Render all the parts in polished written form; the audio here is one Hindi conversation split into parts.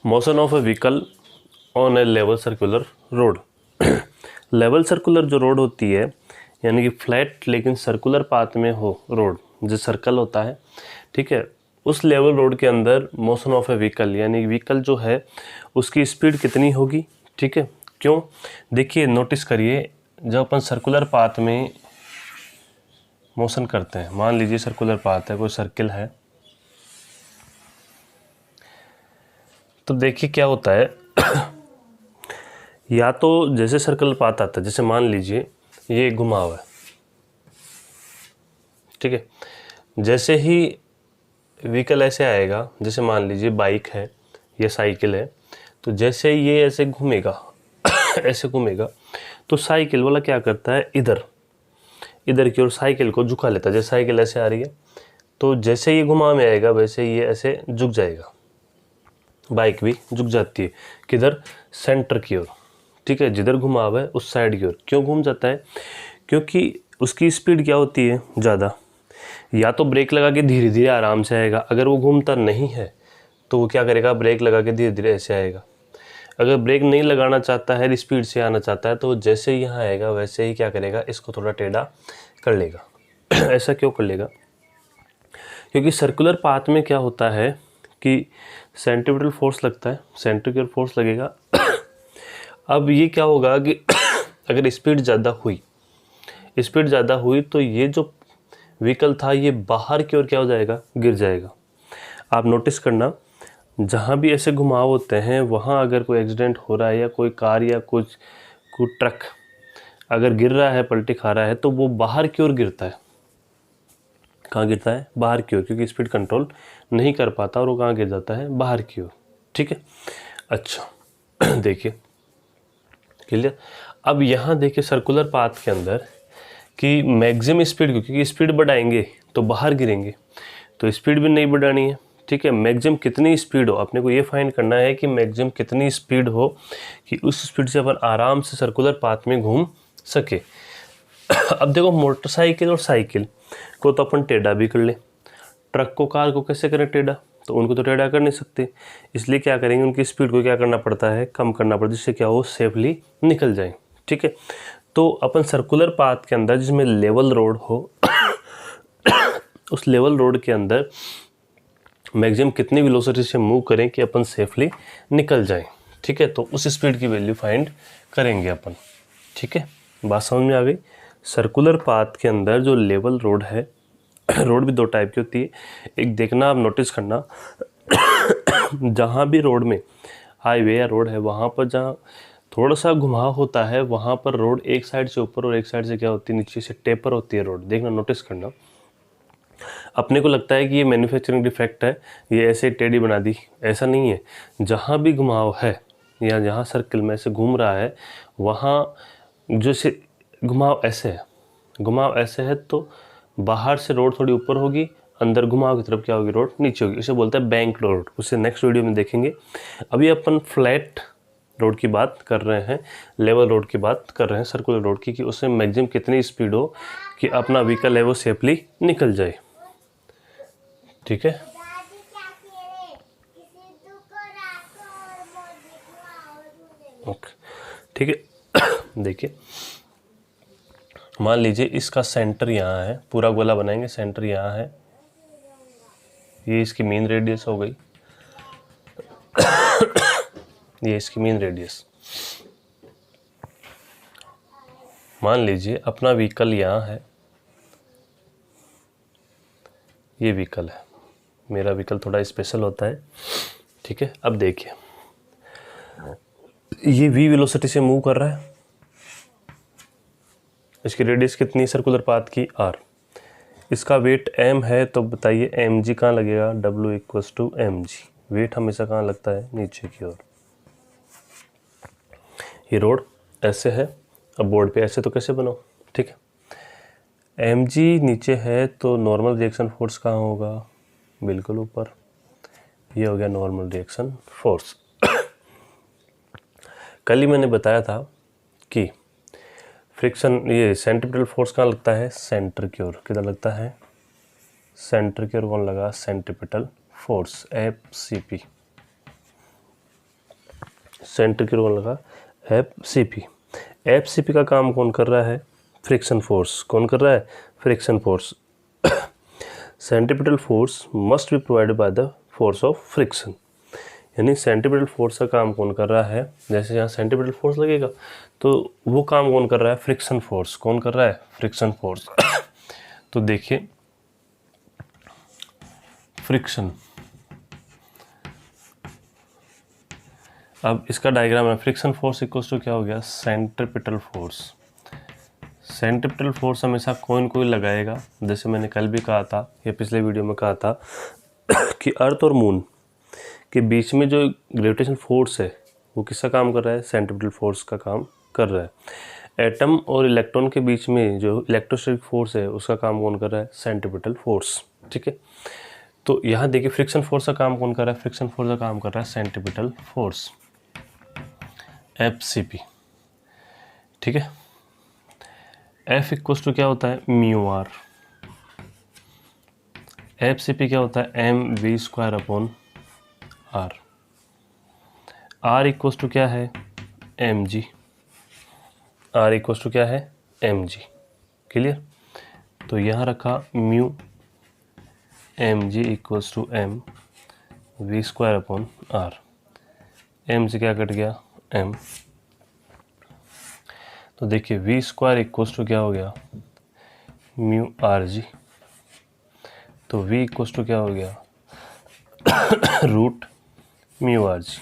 Motion of A vehicle on A level circular road. Level circular जो रोड होती है यानी कि फ्लैट लेकिन सर्कुलर पाथ में हो रोड, जो सर्कल होता है, ठीक है, उस लेवल रोड के अंदर मोशन ऑफ ए व्हीकल यानी व्हीकल जो है उसकी स्पीड कितनी होगी, ठीक है। क्यों, देखिए नोटिस करिए, जब अपन सर्कुलर पाथ में मोशन करते हैं, मान लीजिए सर्कुलर पाथ है, कोई सर्किल है, तो देखिए क्या होता है या तो जैसे सर्कल पाथ आता है, जैसे मान लीजिए ये घुमाव है, ठीक है, जैसे ही व्हीकल ऐसे आएगा, जैसे मान लीजिए बाइक है या साइकिल है, तो जैसे ये ऐसे घूमेगा ऐसे घूमेगा, तो साइकिल वाला क्या करता है, इधर की ओर साइकिल को झुका लेता है। जैसे साइकिल ऐसे आ रही है तो जैसे ये घुमाव में आएगा वैसे ये ऐसे झुक जाएगा, बाइक भी झुक जाती है, किधर, सेंटर की ओर, ठीक है, जिधर घुमाव है उस साइड की ओर। क्यों घूम जाता है, क्योंकि उसकी स्पीड क्या होती है, ज़्यादा। या तो ब्रेक लगा के धीरे धीरे आराम से आएगा, अगर वो घूमता नहीं है तो वो क्या करेगा, ब्रेक लगा के धीरे धीरे ऐसे आएगा। अगर ब्रेक नहीं लगाना चाहता है, स्पीड से आना चाहता है, तो जैसे ही यहाँ आएगा वैसे ही क्या करेगा, इसको थोड़ा टेढ़ा कर लेगा। ऐसा क्यों कर लेगा, क्योंकि सर्कुलर पाथ में क्या होता है कि सेंट्रीपिटल फोर्स लगता है, सेंटर की ओर फोर्स लगेगा। अब ये क्या होगा कि अगर स्पीड ज़्यादा हुई तो ये जो व्हीकल था ये बाहर की ओर क्या हो जाएगा, गिर जाएगा। आप नोटिस करना, जहाँ भी ऐसे घुमाव होते हैं वहाँ अगर कोई एक्सीडेंट हो रहा है या कोई कार या कोई ट्रक अगर गिर रहा है, पलटी खा रहा है, तो वो बाहर की ओर गिरता है। कहाँ गिरता है, बाहर की ओर, क्योंकि स्पीड कंट्रोल नहीं कर पाता और वो कहाँ गिर जाता है, बाहर की ओर, ठीक है। अच्छा देखिए क्लियर। अब यहाँ देखिए सर्कुलर पाथ के अंदर कि मैक्सिमम स्पीड, क्योंकि स्पीड बढ़ाएंगे तो बाहर गिरेंगे, तो स्पीड भी नहीं बढ़ानी है, ठीक है। मैक्सिमम कितनी स्पीड हो, अपने को ये फाइंड करना है कि मैक्सिमम कितनी स्पीड हो कि उस स्पीड से अपन आराम से सर्कुलर पाथ में घूम सके। अब देखो मोटरसाइकिल और साइकिल को तो अपन टेढ़ा भी कर ले, ट्रक को, कार को कैसे करें टेढ़ा, तो उनको तो टेढ़ा कर नहीं सकते, इसलिए क्या करेंगे, उनकी स्पीड को क्या करना पड़ता है, कम करना पड़ता है, जिससे क्या हो, सेफली निकल जाए, ठीक है। तो अपन सर्कुलर पाथ के अंदर जिसमें लेवल रोड हो उस लेवल रोड के अंदर मैक्सिमम कितनी वेलोसिटी से मूव करें कि अपन सेफली निकल जाएं, ठीक है। तो उस स्पीड की वैल्यू फाइंड करेंगे अपन, ठीक है। बात समझ में आ गई। सर्कुलर पाथ के अंदर जो लेवल रोड है रोड भी दो टाइप की होती है, एक देखना आप नोटिस करना जहाँ भी रोड में हाईवे या रोड है वहाँ पर जहाँ थोड़ा सा घुमाव होता है वहाँ पर रोड एक साइड से ऊपर और एक साइड से क्या होती है, नीचे से टेपर होती है रोड, देखना नोटिस करना। अपने को लगता है कि ये मैन्युफैक्चरिंग डिफेक्ट है, ये ऐसे टेढ़ी बना दी, ऐसा नहीं है। जहाँ भी घुमाव है या जहाँ सर्कल में से घूम रहा है वहाँ जो से घुमाव ऐसे है तो बाहर से रोड थोड़ी ऊपर होगी, अंदर घुमाव की तरफ क्या होगी, रोड नीचे होगी। इसे बोलते हैं बैंक रोड, उसे नेक्स्ट वीडियो में देखेंगे। अभी अपन फ्लैट रोड की बात कर रहे हैं, लेवल रोड की बात कर रहे हैं, सर्कुलर रोड की, कि उसमें मैक्सिमम कितनी स्पीड हो कि अपना व्हीकल है वो सेफली निकल जाए, ठीक है। ओके, ठीक है। देखिए मान लीजिए इसका सेंटर यहाँ है, पूरा गोला बनाएंगे, सेंटर यहाँ है, ये इसकी मेन रेडियस हो गई ये इसकी मेन रेडियस। मान लीजिए अपना व्हीकल यहाँ है, ये व्हीकल है, मेरा व्हीकल थोड़ा स्पेशल होता है, ठीक है। अब देखिए ये v वेलोसिटी से मूव कर रहा है, इसकी रेडियस कितनी, सर्कुलर पाथ की r, इसका वेट m है, तो बताइए mg कहाँ लगेगा, w = mg। वेट हमेशा कहाँ लगता है, नीचे की ओर। ये रोड ऐसे है, अब बोर्ड पे ऐसे तो कैसे बनाओ, ठीक है। mg नीचे है तो नॉर्मल रिएक्शन फोर्स कहाँ होगा, बिल्कुल ऊपर, ये हो गया नॉर्मल रिएक्शन फोर्स। कल ही मैंने बताया था कि फ्रिक्शन, ये सेंट्रीपिटल फोर्स कहाँ लगता है, सेंटर की ओर। किधर लगता है, सेंटर की ओर कौन लगा, सेंट्रीपिटल फोर्स, FCP। सेंटर की रोल लगा F C P. F C P का काम कौन कर रहा है? Friction force. कौन कर रहा है? Friction force. Centripetal force must be provided by the force of friction. यानी सेंट्रीपिटल फोर्स का काम कौन कर रहा है? जैसे यहाँ सेंट्रीपिटल फोर्स लगेगा तो वो काम कौन कर रहा है? Friction force. कौन कर रहा है? Friction force. तो देखिए फ्रिक्शन, अब इसका डायग्राम है। फ्रिक्शन फोर्स इक्वल्स टू क्या हो गया? Centripetal force. सेंट्रीपिटल फोर्स हमेशा कोई लगाएगा। जैसे मैंने कल भी कहा था या पिछले वीडियो में कहा था कि अर्थ और मून के बीच में जो ग्रेविटेशन फोर्स है वो किसका काम कर रहा है? सेंट्रीपिटल फोर्स का काम कर रहा है। एटम और इलेक्ट्रॉन के बीच में जो इलेक्ट्रोस्टैटिक फोर्स है उसका काम कौन कर रहा है? Centripetal force. ठीक है, तो यहाँ देखिए फ्रिक्शन फोर्स का काम कौन कर रहा है? फ्रिक्शन फोर्स का काम कर रहा है centripetal force, F C P. ठीक है, एफ इक्वल्स टू क्या होता है? Mu R. F C P क्या होता है? M V square upon R. R equals to क्या है? M G. R equals to क्या है? M G. क्लियर? तो यहाँ रखा mu M G equals to M V square upon R. M से क्या कट गया? एम। तो देखिए वी स्क्वायर इक्वल्स टू क्या हो गया? Mu R G. तो वी इक्वल्स टू क्या हो गया? Root mu R G.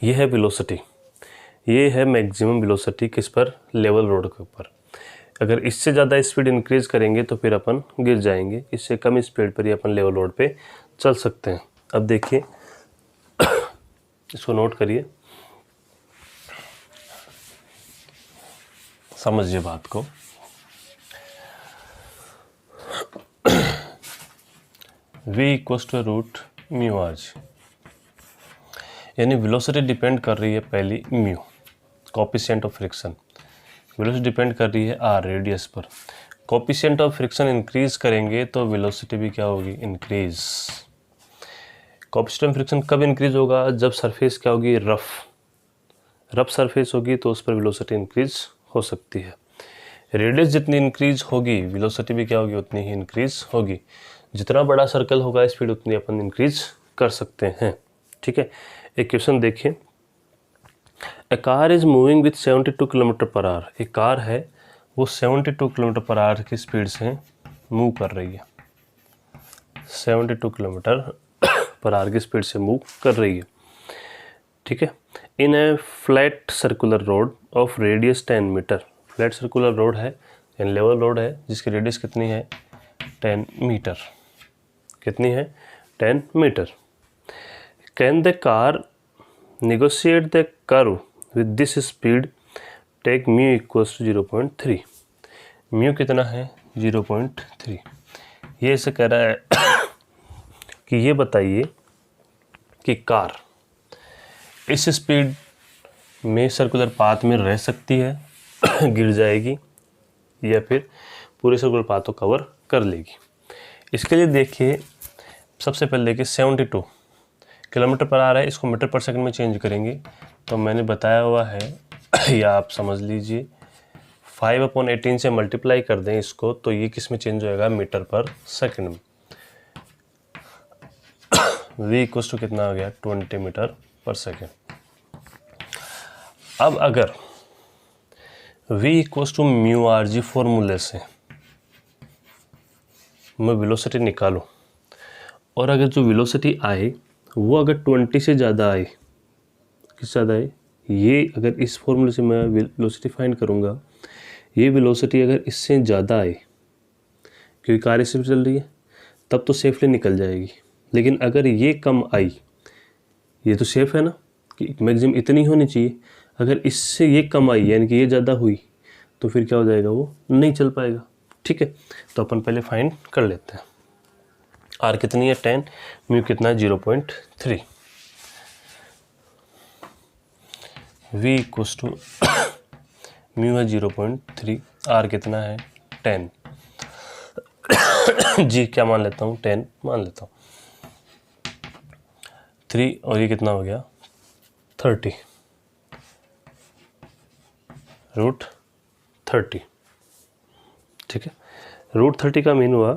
ये है वेलोसिटी, ये है मैक्सिमम वेलोसिटी किस पर? लेवल रोड के ऊपर। अगर इससे ज़्यादा स्पीड इंक्रीज करेंगे तो फिर अपन गिर जाएंगे। इससे कम स्पीड पर ही अपन लेवल रोड पे चल सकते हैं। अब देखिए इसको नोट करिए, समझिए बात को। v equals to root mu R G, यानी वेलोसिटी डिपेंड कर रही है पहली mu, coefficient of friction. Velocity depend कर रही है आर, रेडियस पर। कोएफिशिएंट ऑफ फ्रिक्शन इंक्रीज करेंगे तो वेलोसिटी भी क्या होगी? इंक्रीज। कोएफिशिएंट ऑफ फ्रिक्शन कब इंक्रीज होगा? जब सरफेस क्या होगी? रफ सरफेस होगी तो उस पर वेलोसिटी इंक्रीज हो सकती है। रेडियस जितनी इंक्रीज होगी वेलोसिटी भी क्या होगी? उतनी ही इंक्रीज होगी। जितना बड़ा सर्कल होगा स्पीड उतनी अपन इंक्रीज कर सकते हैं। ठीक है, एक क्वेश्चन देखिए। A car is moving with 72 kilometre per hour. एक कार है वो 72 किलोमीटर पर आवर की स्पीड से मूव कर रही है। 72 किलोमीटर पर आवर की स्पीड से मूव कर रही है। ठीक है, in a flat circular road of radius 10 metre. Flat circular road है यानी लेवल रोड है जिसकी रेडियस कितनी है? 10 मीटर। कितनी है? 10 metre. Can the car negotiate the curve with this speed? take mu equals to 0.3। Mu कितना है? 0.3। ये ऐसे कह रहा है कि ये बताइए कि कार इस स्पीड में सर्कुलर पाथ में रह सकती है गिर जाएगी, या फिर पूरे सर्कुलर पाथ को कवर कर लेगी। इसके लिए देखिए सबसे पहले देखिए 72 किलोमीटर पर आ रहा है, इसको मीटर पर सेकंड में चेंज करेंगे तो मैंने बताया हुआ है या आप समझ लीजिए 5/18 से मल्टीप्लाई कर दें इसको तो ये किस में चेंज होएगा? मीटर पर सेकंड में। v इक्वल्स टू कितना आ गया? 20 मीटर पर सेकंड। अब अगर v equals to mu R G फॉर्मूले से मैं वेलोसिटी निकालूं और अगर जो वेलोसिटी आए वो अगर 20 से ज़्यादा आए, किस ज़्यादा आए? ये अगर इस फॉर्मूले से मैं वेलोसिटी फाइंड करूँगा, ये वेलोसिटी अगर इससे ज़्यादा आए क्योंकि कार इससे चल रही है तब तो सेफली निकल जाएगी। लेकिन अगर ये कम आई, ये तो सेफ है ना कि मैक्सिमम इतनी होनी चाहिए, अगर इससे ये कम आई यानी कि ये ज़्यादा हुई तो फिर क्या हो जाएगा? वो नहीं चल पाएगा। ठीक है, तो अपन पहले फाइंड कर लेते हैं। आर कितनी है? 10, म्यू कितना है? 0.3। v इक्वल्स टू म्यू है 0.3, आर कितना है? 10। जी क्या मान लेता हूँ? 10 मान लेता हूँ। 3 और ये कितना हो गया? 30 रूट 30, ठीक है। रूट 30 का मीन हुआ,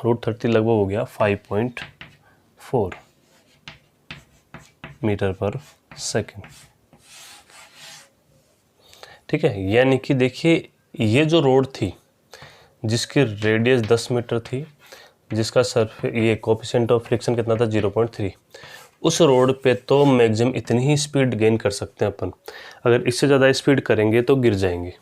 रूट 30 लगभग हो गया 5.4 मीटर पर सेकेंड, ठीक है। यानी कि देखिए ये जो रोड थी जिसकी रेडियस 10 मीटर थी, जिसका सरफेस ये कोएफिशिएंट ऑफ फ्रिक्शन कितना था 0.3, उस रोड पे तो मैक्सिमम इतनी ही स्पीड गेन कर सकते हैं अपन। अगर इससे ज़्यादा स्पीड करेंगे तो गिर जाएंगे,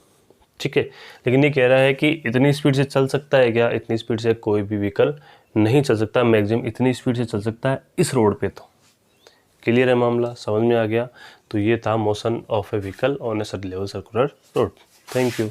ठीक है। लेकिन ये कह रहा है कि इतनी स्पीड से चल सकता है क्या? इतनी स्पीड से कोई भी व्हीकल नहीं चल सकता, मैक्सिमम इतनी स्पीड से चल सकता है इस रोड पे। तो क्लियर है मामला, समझ में आ गया? तो ये था motion of A vehicle on A level circular road. Thank you.